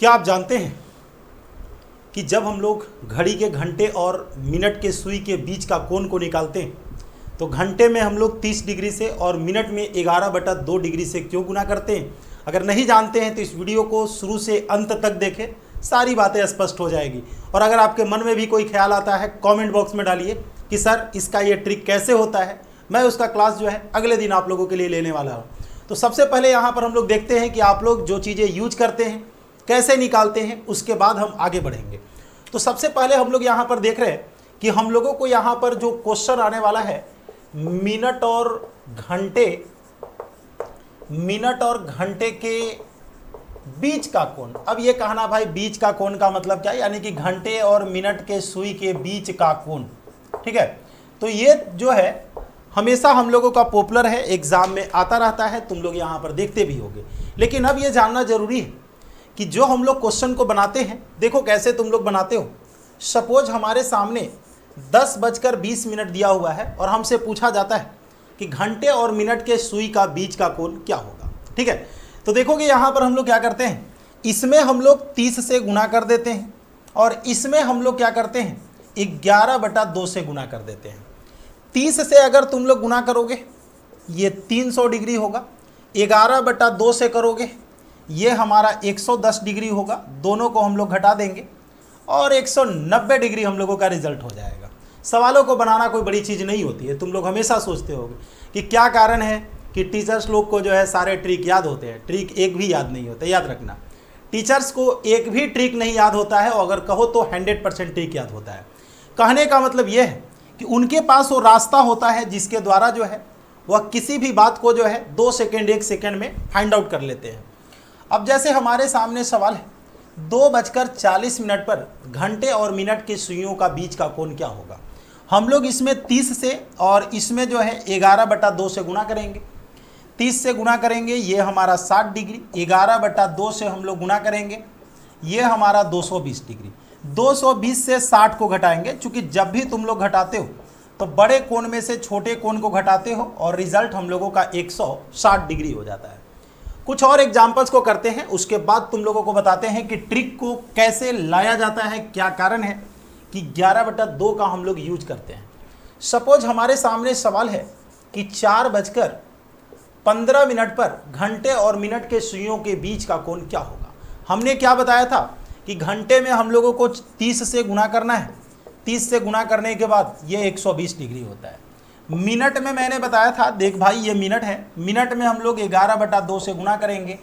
क्या आप जानते हैं कि जब हम लोग घड़ी के घंटे और मिनट के सुई के बीच का कोण को निकालते हैं तो घंटे में हम लोग 30 डिग्री से और मिनट में 11/2 डिग्री से क्यों गुना करते हैं? अगर नहीं जानते हैं तो इस वीडियो को शुरू से अंत तक देखें, सारी बातें स्पष्ट हो जाएगी। और अगर आपके मन में भी कोई ख्याल आता है कमेंट बॉक्स में डालिए कि सर इसका ये ट्रिक कैसे होता है। मैं उसका क्लास जो है अगले दिन आप लोगों के लिए लेने वाला हूँ। तो सबसे पहले यहाँ पर हम लोग देखते हैं कि आप लोग जो चीज़ें यूज करते हैं कैसे निकालते हैं, उसके बाद हम आगे बढ़ेंगे। तो सबसे पहले हम लोग यहाँ पर देख रहे हैं कि हम लोगों को यहाँ पर जो क्वेश्चन आने वाला है मिनट और घंटे के बीच का कोण। अब ये कहना भाई बीच का कोण का मतलब क्या है, यानी कि घंटे और मिनट के सुई के बीच का कोण। ठीक है, तो ये जो है हमेशा हम लोगों का पॉपुलर है, एग्जाम में आता रहता है, तुम लोग यहाँ पर देखते भी होगे। लेकिन अब ये जानना जरूरी है कि जो हम लोग क्वेश्चन को बनाते हैं, देखो कैसे तुम लोग बनाते हो। सपोज हमारे सामने 10:20 दिया हुआ है और हमसे पूछा जाता है कि घंटे और मिनट के सुई का बीच का कोण क्या होगा। ठीक है, तो देखोगे यहाँ पर हम लोग क्या करते हैं, इसमें हम लोग 30 से गुना कर देते हैं और इसमें हम लोग क्या करते हैं 11/2 से गुना कर देते हैं। 30 से अगर तुम लोग गुना करोगे ये 300 डिग्री होगा, 11/2 से करोगे ये हमारा 110 डिग्री होगा, दोनों को हम लोग घटा देंगे और 190 डिग्री हम लोगों का रिजल्ट हो जाएगा। सवालों को बनाना कोई बड़ी चीज़ नहीं होती है। तुम लोग हमेशा सोचते होगे कि क्या कारण है कि टीचर्स लोग को जो है सारे ट्रिक याद होते हैं, ट्रिक एक भी याद नहीं होता। याद रखना, टीचर्स को एक भी ट्रिक नहीं याद होता है और अगर कहो तो 100% ट्रिक याद होता है। कहने का मतलब यह है कि उनके पास वो रास्ता होता है जिसके द्वारा जो है वह किसी भी बात को जो है 2 सेकेंड 1 सेकेंड में फाइंड आउट कर लेते हैं। अब जैसे हमारे सामने सवाल है 2:40 पर घंटे और मिनट की सुइयों का बीच का कोण क्या होगा। हम लोग इसमें 30 से और इसमें जो है 11/2 से गुना करेंगे। 30 से गुना करेंगे ये हमारा 60 डिग्री, 11/2 से हम लोग गुना करेंगे ये हमारा 220 डिग्री। 220 से 60 को घटाएंगे, चूँकि जब भी तुम लोग घटाते हो तो बड़े कोण में से छोटे कोण को घटाते हो और रिजल्ट हम लोगों का 160 डिग्री हो जाता है। कुछ और एग्जाम्पल्स को करते हैं, उसके बाद तुम लोगों को बताते हैं कि ट्रिक को कैसे लाया जाता है, क्या कारण है कि 11/2 का हम लोग यूज करते हैं। सपोज हमारे सामने सवाल है कि 4:15 पर घंटे और मिनट के सुइयों के बीच का कोण क्या होगा। हमने क्या बताया था कि घंटे में हम लोगों को 30 से गुना करना है, 30 से गुना करने के बाद ये 120 डिग्री होता है। मिनट में मैंने बताया था, देख भाई ये मिनट है, मिनट में हम लोग 11/2 से गुना करेंगे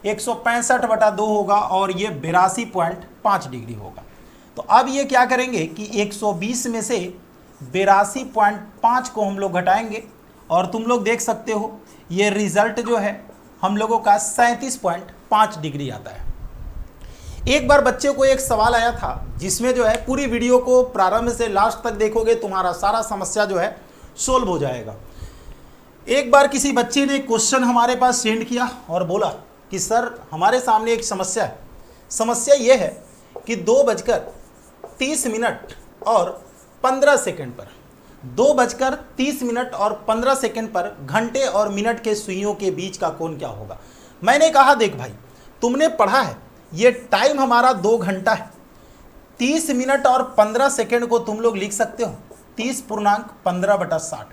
165/2 होगा और ये 82.5 डिग्री होगा। तो अब ये क्या करेंगे कि 120 में से 82.5 को हम लोग घटाएंगे और तुम लोग देख सकते हो ये रिजल्ट जो है हम लोगों का 37.5 डिग्री आता है। एक बार बच्चे को एक सवाल आया था जिसमें जो है पूरी वीडियो को प्रारंभ से लास्ट तक देखोगे तुम्हारा सारा समस्या जो है सोल्व हो जाएगा। एक बार किसी बच्चे ने क्वेश्चन हमारे पास सेंड किया और बोला कि सर हमारे सामने एक समस्या है। समस्या ये है कि 2:30 और 15 सेकंड पर 2:30 और 15 सेकंड पर घंटे और मिनट के सुइयों के बीच का कोण क्या होगा। मैंने कहा देख भाई तुमने पढ़ा है ये टाइम हमारा 2 घंटा है, 30 मिनट और 15 सेकंड को तुम लोग लिख सकते हो 30.15/60।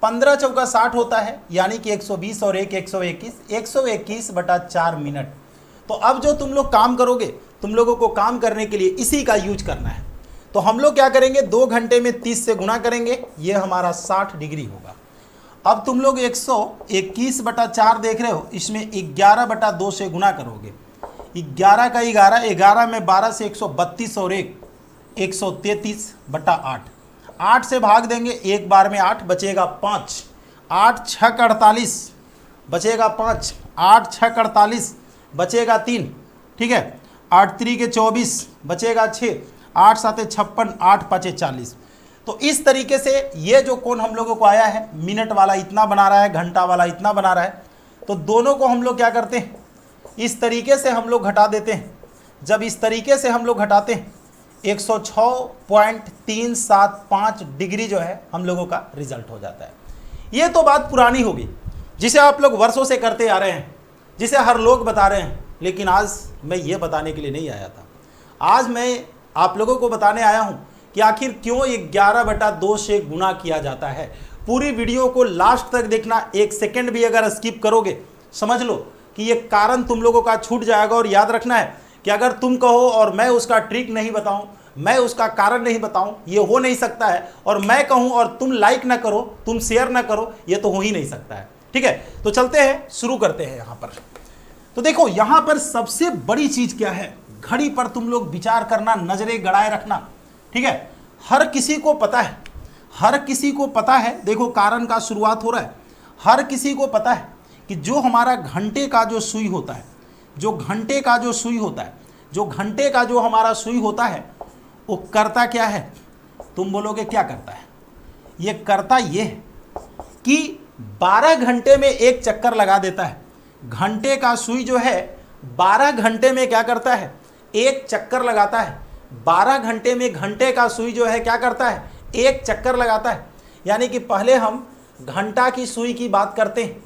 15 चौका 60 होता है, यानी कि 120 और 1 121, 121/4 मिनट। तो अब जो तुम लोग काम करोगे, तुम लोगों को काम करने के लिए इसी का यूज करना है। तो हम लोग क्या करेंगे 2 घंटे में 30 से गुना करेंगे, ये हमारा 60 डिग्री होगा। अब तुम लोग 121/4 देख रहे हो, इसमें 11/2 से गुना करोगे, 11 का 11, 11 में 12 से 132 और 1 133/8। 8 से भाग देंगे, एक बार में 8 बचेगा 5, 8 6 48 बचेगा 5, 8 6 48 बचेगा 3। ठीक है, 8 3 के 24 बचेगा 6, 8 7 56, 8 5 40। तो इस तरीके से ये जो कोण हम लोगों को आया है, मिनट वाला इतना बना रहा है, घंटा वाला इतना बना रहा है, तो दोनों को हम लोग क्या करते हैं इस तरीके से हम लोग घटा देते हैं। जब इस तरीके से हम लोग घटाते हैं 106.375 डिग्री जो है हम लोगों का रिजल्ट हो जाता है। ये तो बात पुरानी होगी जिसे आप लोग वर्षों से करते आ रहे हैं, जिसे हर लोग बता रहे हैं लेकिन आज मैं ये बताने के लिए नहीं आया था। आज मैं आप लोगों को बताने आया हूं कि आखिर क्यों 11/2 से गुना किया जाता है। पूरी वीडियो को लास्ट तक देखना, 1 सेकंड भी अगर स्किप करोगे समझ लो कि ये कारण तुम लोगों का छूट जाएगा। और याद रखना है कि अगर तुम कहो और मैं उसका ट्रिक नहीं बताऊं, मैं उसका कारण नहीं बताऊं, ये हो नहीं सकता है। और मैं कहूं और तुम लाइक ना करो, तुम शेयर ना करो, ये तो हो ही नहीं सकता है। ठीक है, तो चलते हैं, शुरू करते हैं। यहां पर तो देखो, यहां पर सबसे बड़ी चीज क्या है, घड़ी पर तुम लोग विचार करना, नजरें गड़ाए रखना। ठीक है, हर किसी को पता है, हर किसी को पता है। देखो कारण का शुरुआत हो रहा है। हर किसी को पता है कि जो हमारा घंटे का जो सुई होता है, जो घंटे का जो सुई होता है, जो घंटे का जो हमारा सुई होता है, वो करता क्या है? तुम बोलोगे क्या करता है? ये करता ये है कि 12 घंटे में एक चक्कर लगा देता है। घंटे का सुई जो है 12 घंटे में क्या करता है? एक चक्कर लगाता है। 12 घंटे में घंटे का सुई जो है क्या करता है? एक चक्कर लगाता है। यानी कि पहले हम घंटा की सुई की बात करते हैं,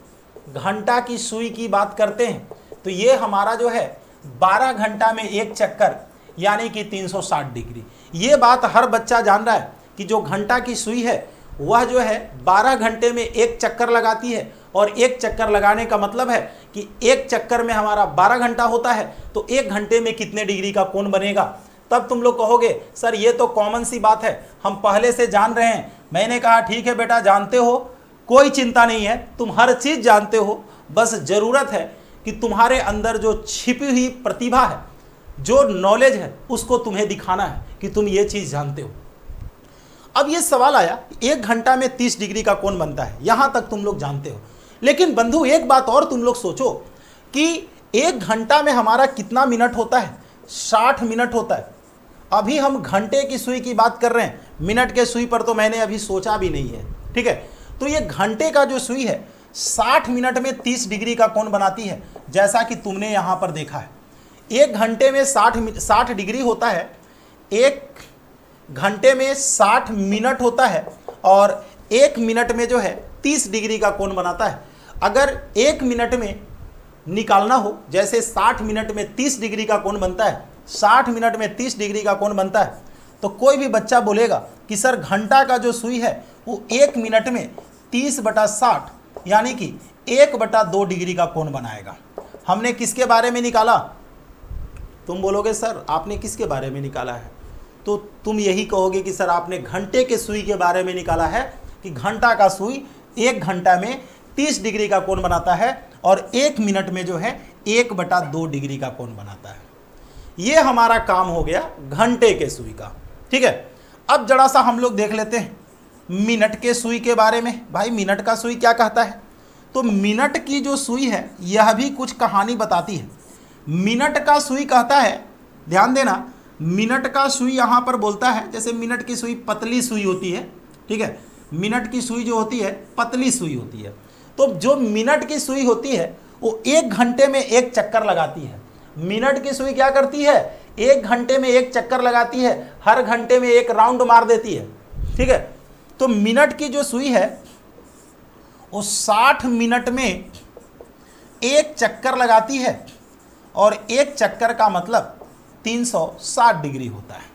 घंटा की सुई की बात करते हैं, तो ये हमारा जो है 12 घंटा में एक चक्कर, यानी कि 360 डिग्री। ये बात हर बच्चा जान रहा है कि जो घंटा की सुई है वह जो है 12 घंटे में एक चक्कर लगाती है। और एक चक्कर लगाने का मतलब है कि एक चक्कर में हमारा 12 घंटा होता है, तो एक घंटे में कितने डिग्री का कोण बनेगा। तब तुम लोग कहोगे सर ये तो कॉमन सी बात है, हम पहले से जान रहे हैं। मैंने कहा ठीक है बेटा, जानते हो, कोई चिंता नहीं है, तुम हर चीज़ जानते हो, बस ज़रूरत है कि तुम्हारे अंदर जो छिपी हुई प्रतिभा है, जो नॉलेज है, उसको तुम्हें दिखाना है कि तुम ये चीज़ जानते हो। अब ये सवाल आया, 1 घंटा में 30 डिग्री का कोण बनता है, यहाँ तक तुम लोग जानते हो। लेकिन बंधु एक बात और तुम लोग सोचो कि 1 घंटा में हमारा कितना मिनट होता है? 60 मिनट होता है। अभी हम घंटे की सुई की बात कर रहे हैं, मिनट के सुई पर तो मैंने अभी सोचा भी नहीं है। ठीक है, तो ये घंटे का जो सुई है 60 मिनट में 30 डिग्री का कोण बनाती है, जैसा कि तुमने यहाँ पर देखा है। 1 घंटे में 60 डिग्री होता है, 1 घंटे में 60 मिनट होता है, और 1 मिनट में जो है 30 डिग्री का कोण बनाता है। अगर 1 मिनट में निकालना हो, जैसे 60 मिनट में 30 डिग्री का कोण बनता है, 60 मिनट में 30 डिग्री का कोण बनता है, तो कोई भी बच्चा बोलेगा कि सर घंटा का जो सुई है वो 1 मिनट में 30/60 यानी कि 1/2 डिग्री का कोण बनाएगा। हमने किसके बारे में निकाला? तुम बोलोगे सर आपने किसके बारे में निकाला है? तो तुम यही कहोगे कि सर आपने घंटे के सुई के बारे में निकाला है कि घंटा का सुई 1 घंटा में 30 डिग्री का कोण बनाता है और 1 मिनट में जो है 1/2 डिग्री का कोण बनाता है। ये हमारा काम हो गया घंटे के सुई का। ठीक है, अब जरा सा हम लोग देख लेते हैं मिनट के सुई के बारे में। भाई मिनट का सुई क्या कहता है? तो मिनट की जो सुई है यह भी कुछ कहानी बताती है। मिनट का सुई कहता है, ध्यान देना, मिनट का सुई यहाँ पर बोलता है, जैसे मिनट की सुई पतली सुई होती है। ठीक है, मिनट की सुई जो होती है पतली सुई होती है। तो जो मिनट की सुई होती है वो 1 घंटे में एक चक्कर लगाती है। मिनट की सुई क्या करती है? 1 घंटे में एक चक्कर लगाती है, हर घंटे में एक राउंड मार देती है। ठीक है, तो मिनट की जो सुई है वो 60 मिनट में एक चक्कर लगाती है, और एक चक्कर का मतलब 360 डिग्री होता है।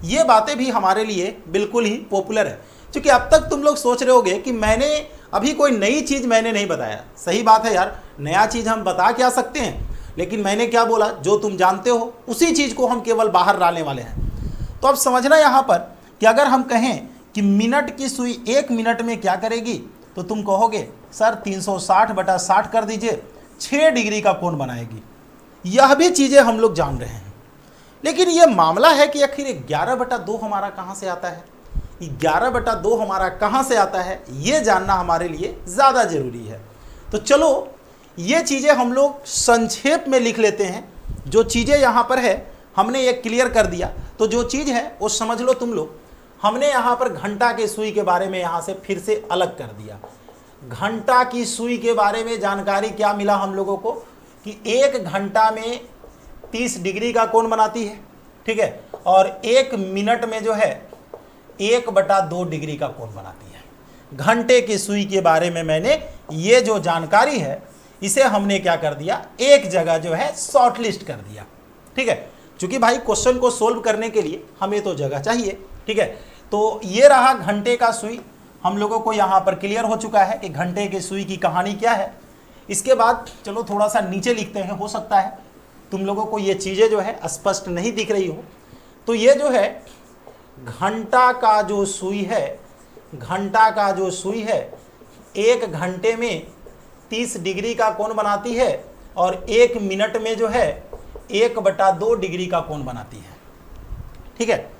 ये बातें भी हमारे लिए बिल्कुल ही पॉपुलर है, क्योंकि अब तक तुम लोग सोच रहे होगे कि मैंने अभी कोई नई चीज़ मैंने नहीं बताया। सही बात है यार, नया चीज़ हम बता क्या सकते हैं, लेकिन मैंने क्या बोला, जो तुम जानते हो उसी चीज़ को हम केवल बाहर डालने वाले हैं। तो अब समझना यहाँ पर कि अगर हम कहें कि मिनट की सुई 1 मिनट में क्या करेगी, तो तुम कहोगे सर 360/60 कर दीजिए, 6 डिग्री का कोण बनाएगी। यह भी चीज़ें हम लोग जान रहे हैं, लेकिन यह मामला है कि आखिर 11/2 हमारा कहाँ से आता है? 11/2 हमारा कहाँ से आता है, ये जानना हमारे लिए ज़्यादा ज़रूरी है। तो चलो ये चीज़ें हम लोग संक्षेप में लिख लेते हैं। जो चीज़ें यहाँ पर है हमने ये क्लियर कर दिया, तो जो चीज़ है वो समझ लो तुम लोग। हमने यहाँ पर घंटा के सुई के बारे में यहाँ से फिर से अलग कर दिया। घंटा की सुई के बारे में जानकारी क्या मिला हम लोगों को कि 1 घंटा में 30 डिग्री का कोण बनाती है। ठीक है, और 1 मिनट में जो है 1/2 डिग्री का कोण बनाती है। घंटे की सुई के बारे में मैंने ये जो जानकारी है इसे हमने क्या कर दिया, एक जगह जो है शॉर्टलिस्ट कर दिया। ठीक है, क्योंकि भाई क्वेश्चन को सोल्व करने के लिए हमें तो जगह चाहिए। ठीक है, तो ये रहा घंटे का सुई, हम लोगों को यहाँ पर क्लियर हो चुका है कि घंटे के सुई की कहानी क्या है। इसके बाद चलो थोड़ा सा नीचे लिखते हैं, हो सकता है तुम लोगों को ये चीज़ें जो है स्पष्ट नहीं दिख रही हो। तो ये जो है घंटा का जो सुई है, घंटा का जो सुई है 1 घंटे में 30 डिग्री का कोण बनाती है और 1 मिनट में जो है 1/2 डिग्री का कोण बनाती है। ठीक है,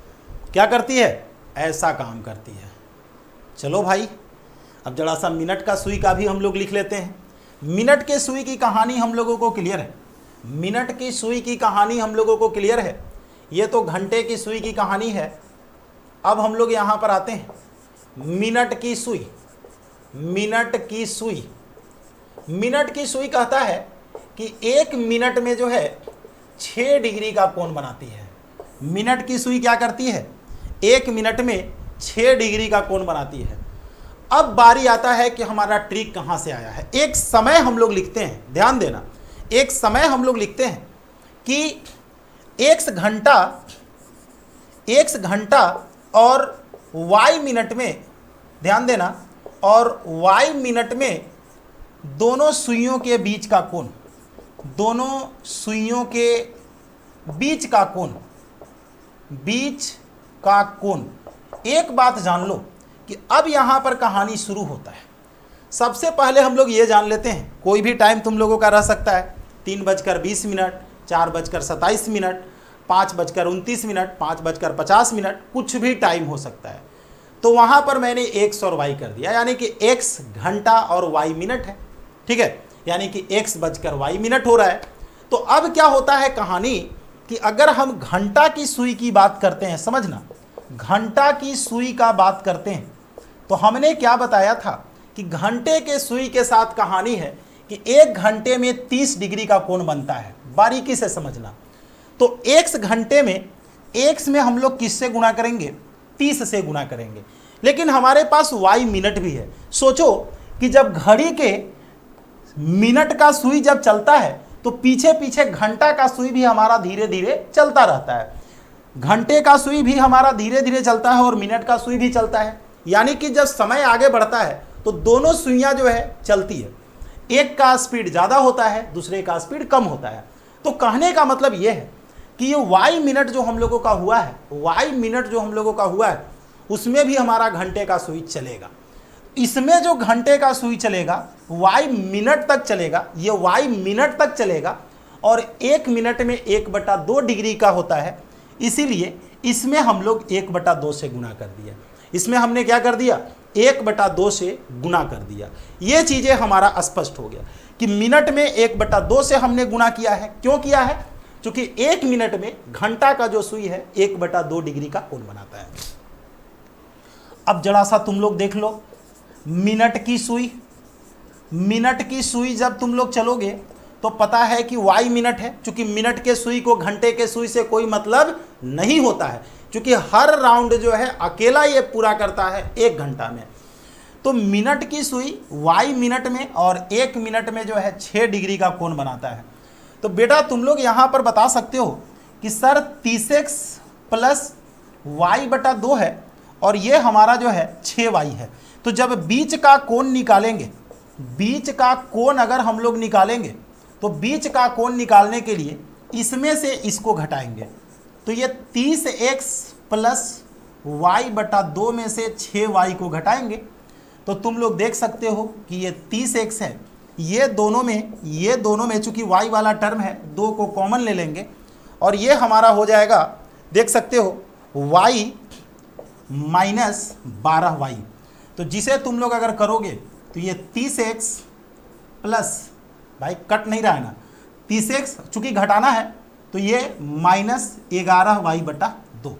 क्या करती है, ऐसा काम करती है। चलो भाई, अब जरा सा मिनट का सुई का भी हम लोग लिख लेते हैं। मिनट के सुई की कहानी हम लोगों को क्लियर है, मिनट की सुई की कहानी हम लोगों को क्लियर है। ये तो घंटे की सुई की कहानी है। अब हम लोग यहाँ पर आते हैं मिनट की सुई। मिनट की सुई, मिनट की सुई कहता है कि 1 मिनट में जो है 6 डिग्री का कोण बनाती है। मिनट की सुई क्या करती है, 1 मिनट में 6 डिग्री का कोण बनाती है। अब बारी आता है कि हमारा ट्रिक कहाँ से आया है। एक समय हम लोग लिखते हैं, ध्यान देना, एक समय हम लोग लिखते हैं कि x घंटा और y मिनट में, ध्यान देना, और y मिनट में दोनों सुइयों के बीच का कोण, दोनों सुइयों के बीच का कोण, बीच का कोण। एक बात जान लो कि अब यहाँ पर कहानी शुरू होता है। सबसे पहले हम लोग ये जान लेते हैं, कोई भी टाइम तुम लोगों का रह सकता है, 3:20, 4:27, 5:29, 5:50, कुछ भी टाइम हो सकता है। तो वहाँ पर मैंने x और y कर दिया, यानी कि x घंटा और y मिनट है। ठीक है, यानी कि x/y मिनट हो रहा है। तो अब क्या होता है कहानी कि अगर हम घंटा की सुई की बात करते हैं, समझना, घंटा की सुई का बात करते हैं, तो हमने क्या बताया था कि घंटे के सुई के साथ कहानी है कि 1 घंटे में 30 डिग्री का कोण बनता है। बारीकी से समझना। तो x घंटे में, x में हम लोग किससे गुणा करेंगे, 30 से गुणा करेंगे। लेकिन हमारे पास y मिनट भी है। सोचो कि जब घड़ी के मिनट का सुई जब चलता है तो पीछे पीछे घंटा का सुई भी हमारा धीरे धीरे चलता रहता है। घंटे का सुई भी हमारा धीरे धीरे चलता है और मिनट का सुई भी चलता है। यानी कि जब समय आगे बढ़ता है तो दोनों सुइयां जो है चलती है। एक का स्पीड ज़्यादा होता है, दूसरे का स्पीड कम होता है। तो कहने का मतलब ये है कि ये y मिनट जो हम लोगों का हुआ है, y मिनट जो हम लोगों का हुआ है, उसमें भी हमारा घंटे का सुई चलेगा। इसमें जो घंटे का सुई चलेगा y मिनट तक चलेगा, ये y मिनट तक चलेगा और 1 मिनट में 1/2 डिग्री का होता है। इसीलिए इसमें हम लोग 1/2 से गुणा कर दिया। इसमें हमने क्या कर दिया, 1/2 से गुणा कर दिया। ये चीज़ें हमारा स्पष्ट हो गया कि मिनट में 1/2 से हमने गुणा किया है। क्यों किया है, क्योंकि 1 मिनट में घंटा का जो सुई है 1/2 डिग्री का कोण बनाता है। अब जरा सा तुम लोग देख लो मिनट की सुई। मिनट की सुई जब तुम लोग चलोगे तो पता है कि y मिनट है, क्योंकि मिनट के सुई को घंटे के सुई से कोई मतलब नहीं होता है, क्योंकि हर राउंड जो है अकेला ये पूरा करता है 1 घंटा में। तो मिनट की सुई y मिनट में और 1 मिनट में जो है 6 डिग्री का कोण बनाता है। तो बेटा तुम लोग यहाँ पर बता सकते हो कि सर 30x + y/2 है और ये हमारा जो है 6y है। तो जब बीच का कोण निकालेंगे, बीच का कोण अगर हम लोग निकालेंगे तो बीच का कोण निकालने के लिए इसमें से इसको घटाएंगे। तो ये 30x + y/2 में से 6y को घटाएंगे तो तुम लोग देख सकते हो कि ये 30x है, ये दोनों में चूंकि y वाला टर्म है 2 को कॉमन ले लेंगे और ये हमारा हो जाएगा, देख सकते हो, y - 12y। तो जिसे तुम लोग अगर करोगे तो ये 30x प्लस, भाई कट नहीं रहा है ना, 30x चूंकि घटाना है तो ये -11y/2।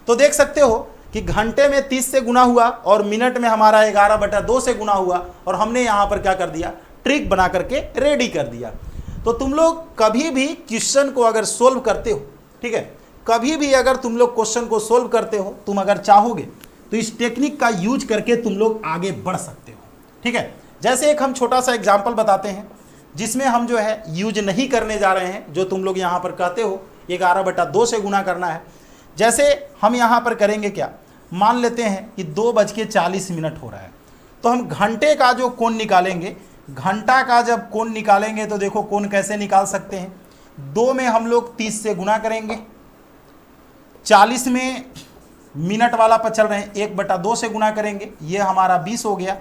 तो देख सकते हो कि घंटे में 30 से गुना हुआ और मिनट में हमारा 11/2 से गुना हुआ और हमने यहाँ पर क्या कर दिया, ट्रिक बना करके रेडी कर दिया। तो तुम लोग कभी भी क्वेश्चन को अगर सोल्व करते हो, ठीक है, कभी भी अगर तुम लोग क्वेश्चन को सोल्व करते हो, तुम अगर चाहोगे तो इस टेक्निक का यूज करके तुम लोग आगे बढ़ सकते हो। ठीक है, जैसे एक हम छोटा सा एग्जाम्पल बताते हैं। जिसमें हम जो है यूज नहीं करने जा रहे हैं, जो तुम लोग यहाँ पर कहते हो 11/2 से गुना करना है। जैसे हम यहाँ पर करेंगे क्या, मान लेते हैं कि 2:40 हो रहा है, तो हम घंटे का जो कोण निकालेंगे, घंटा का जब कोण निकालेंगे तो देखो कोण कैसे निकाल सकते हैं। 2 में हम लोग 30 से गुना करेंगे, 40 में मिनट वाला पर चल रहे हैं 1/2 से गुना करेंगे, ये हमारा 20 हो गया,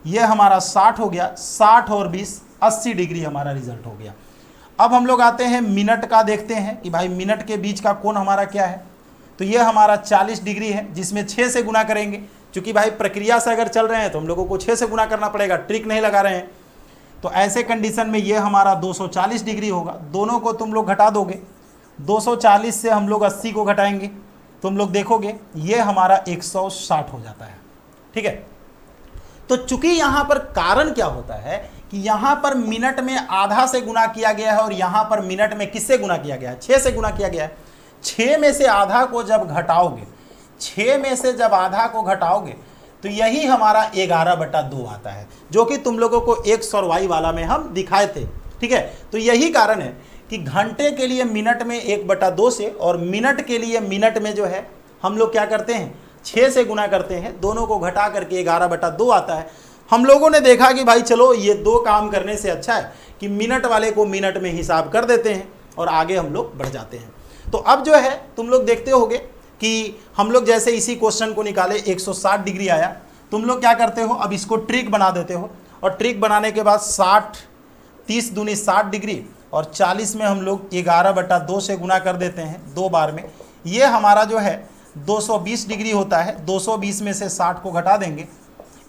ये हमारा 60 हो गया, 60 और 20 80 डिग्री हमारा रिजल्ट हो गया। अब हम लोग आते हैं मिनट का, देखते हैं कि भाई मिनट के बीच का कोण हमारा क्या है, तो ये हमारा 40 डिग्री है, जिसमें 6 से गुना करेंगे, क्योंकि भाई प्रक्रिया से अगर चल रहे हैं तो हम लोगों को 6 से गुना करना पड़ेगा, ट्रिक नहीं लगा रहे हैं। तो ऐसे कंडीशन में ये हमारा 240 डिग्री होगा। दोनों को तुम लोग घटा दोगे, 240 से हम लोग 80 को घटाएंगे, तुम लोग देखोगे ये हमारा 160 हो जाता है। ठीक है, तो चूंकि यहाँ पर कारण क्या होता है कि यहाँ पर मिनट में आधा से गुना किया गया है और यहाँ पर मिनट में किससे गुना किया गया है, 6 से गुना किया गया है। 6 में से आधा को जब घटाओगे, 6 में से जब आधा को घटाओगे तो यही हमारा 11/2 आता है, जो कि तुम लोगों को एक सरवाई वाला में हम दिखाए थे। ठीक है, तो यही कारण है कि घंटे के लिए मिनट में 1/2 से और मिनट के लिए मिनट में जो है हम लोग क्या करते हैं 6 से गुना करते हैं, दोनों को घटा करके 11/2 आता है। हम लोगों ने देखा कि भाई चलो ये 2 काम करने से अच्छा है कि मिनट वाले को मिनट में हिसाब कर देते हैं और आगे हम लोग बढ़ जाते हैं। तो अब जो है तुम लोग देखते होगे कि हम लोग जैसे इसी क्वेश्चन को निकाले 160 डिग्री आया, तुम लोग क्या करते हो, अब इसको ट्रिक बना देते हो, और ट्रिक बनाने के बाद 30 दूनी 60 डिग्री और 40 में हम लोग 11/2 से गुना कर देते हैं 2 बार में, ये हमारा जो है 220 डिग्री होता है। 220 में से 60 को घटा देंगे,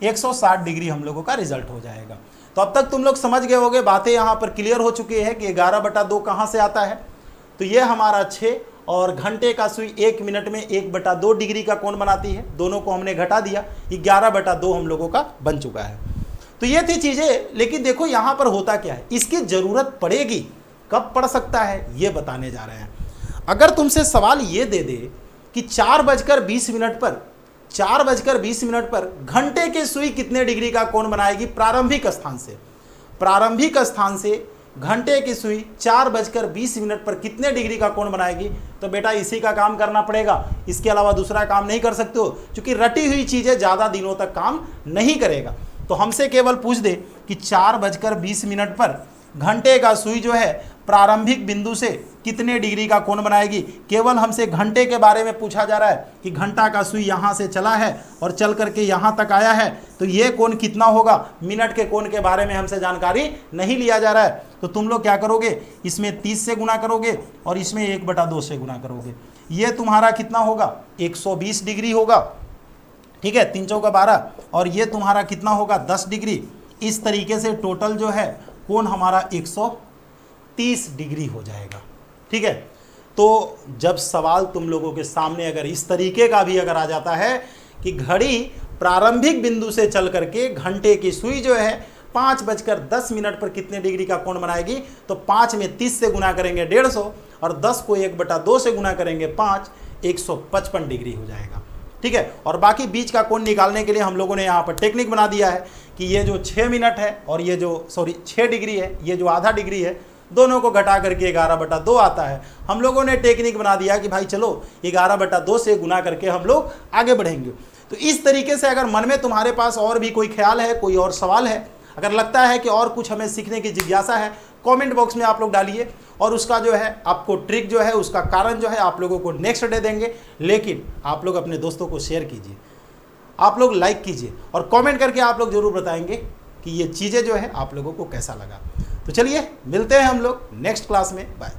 160 डिग्री हम लोगों का रिजल्ट हो जाएगा। तो अब तक तुम लोग समझ गए होगे, बातें यहाँ पर क्लियर हो चुकी है कि 11/2 कहाँ से आता है। तो ये हमारा 6 और घंटे का सुई 1 मिनट में 1/2 डिग्री का कोण बनाती है, दोनों को हमने घटा दिया, 11/2 हम लोगों का बन चुका है। तो ये थी चीज़ें, लेकिन देखो यहाँ पर होता क्या है, इसकी ज़रूरत पड़ेगी, कब पड़ सकता है ये बताने जा रहे हैं। अगर तुमसे सवाल ये दे दे कि 4:20 पर 4:20 पर घंटे के सुई कितने डिग्री का कोण बनाएगी प्रारंभिक स्थान से, प्रारंभिक स्थान से घंटे की सुई 4:20 पर कितने डिग्री का कोण बनाएगी, तो बेटा इसी का काम करना पड़ेगा, इसके अलावा दूसरा काम नहीं कर सकते हो, क्योंकि रटी हुई चीज़ें ज़्यादा दिनों तक काम नहीं करेगा। तो हमसे केवल पूछ दे कि 4:20 पर घंटे का सुई जो है प्रारंभिक बिंदु से कितने डिग्री का कोण बनाएगी, केवल हमसे घंटे के बारे में पूछा जा रहा है कि घंटा का सुई यहाँ से चला है और चल करके यहाँ तक आया है, तो ये कोण कितना होगा, मिनट के कोण के बारे में हमसे जानकारी नहीं लिया जा रहा है। तो तुम लोग क्या करोगे, इसमें 30 से गुना करोगे और इसमें 1/2 से गुना करोगे, ये तुम्हारा कितना होगा 120 डिग्री होगा। ठीक है, 3 चौका 12, और ये तुम्हारा कितना होगा 10 डिग्री। इस तरीके से टोटल जो है कोण हमारा 130 डिग्री हो जाएगा। ठीक है, तो जब सवाल तुम लोगों के सामने अगर इस तरीके का भी अगर आ जाता है कि घड़ी प्रारंभिक बिंदु से चल करके घंटे की सुई जो है 5:10 पर कितने डिग्री का कोण बनाएगी, तो 5 में 30 से गुना करेंगे 150 और 10 को 1/2 से गुना करेंगे 5, 155 डिग्री हो जाएगा। ठीक है, और बाकी बीच का कोण निकालने के लिए हम लोगों ने यहाँ पर टेक्निक बना दिया है कि ये जो 6 मिनट है और ये जो 6 डिग्री है, ये जो आधा डिग्री है, दोनों को घटा करके 11/2 आता है। हम लोगों ने टेक्निक बना दिया कि भाई चलो 11/2 से गुना करके हम लोग आगे बढ़ेंगे। तो इस तरीके से अगर मन में तुम्हारे पास और भी कोई ख्याल है, कोई और सवाल है, अगर लगता है कि और कुछ हमें सीखने की जिज्ञासा है, कमेंट बॉक्स में आप लोग डालिए, और उसका जो है आपको ट्रिक जो है, उसका कारण जो है आप लोगों को नेक्स्ट डे देंगे। लेकिन आप लोग अपने दोस्तों को शेयर कीजिए, आप लोग लाइक कीजिए और कमेंट करके आप लोग ज़रूर बताएंगे कि ये चीज़ें जो है आप लोगों को कैसा लगा। तो चलिए मिलते हैं हम लोग नेक्स्ट क्लास में, बाय।